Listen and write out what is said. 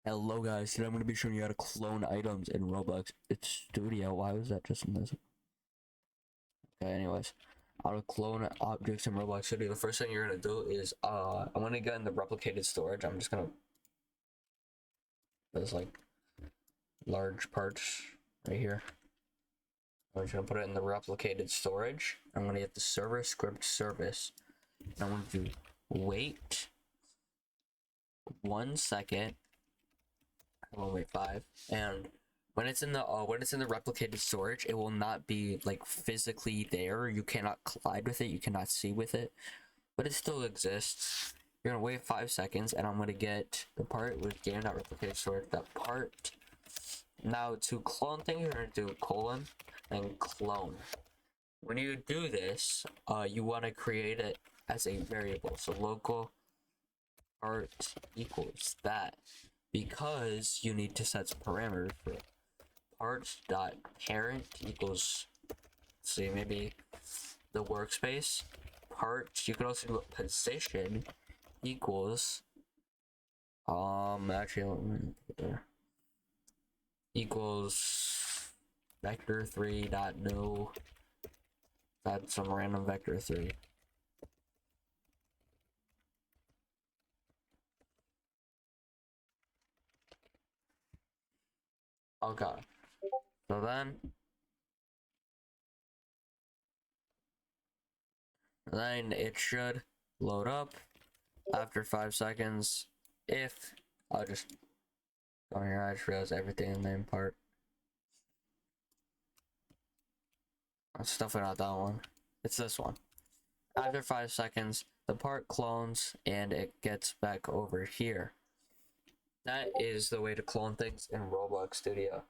Hello guys, today I'm going to be showing you how to clone items in Roblox Studio. Why was that just invisible? Okay, anyways, how to clone objects in Roblox Studio. The first thing you're going to do is, I want to get in the replicated storage. I'm just going to, there's like large parts right here. I'm just going to put it in the replicated storage. I'm going to get the server script service. And I'm going to do wait 1 second. I'll wait 5, and when it's in the replicated storage, it will not be like physically there. You cannot collide with it, you cannot see with it, but it still exists. You're gonna wait 5 seconds, and I'm gonna get the part with game.replicated storage, that part. Now to clone things, you're gonna do colon and clone. When you do this, you want to create it as a variable, so local part equals that, because you need to set some parameters for it. Parts.parent equals, see, maybe the workspace. Parts, you can also do a position equals, actually, let me put there, equals vector3 dot new, that's some random vector3. Okay, so then it should load up after 5 seconds. If I'll just go here, I just realized everything in the main part. It's definitely not that one. It's this one. After 5 seconds, the part clones and it gets back over here. That is the way to clone things in Roblox Studio.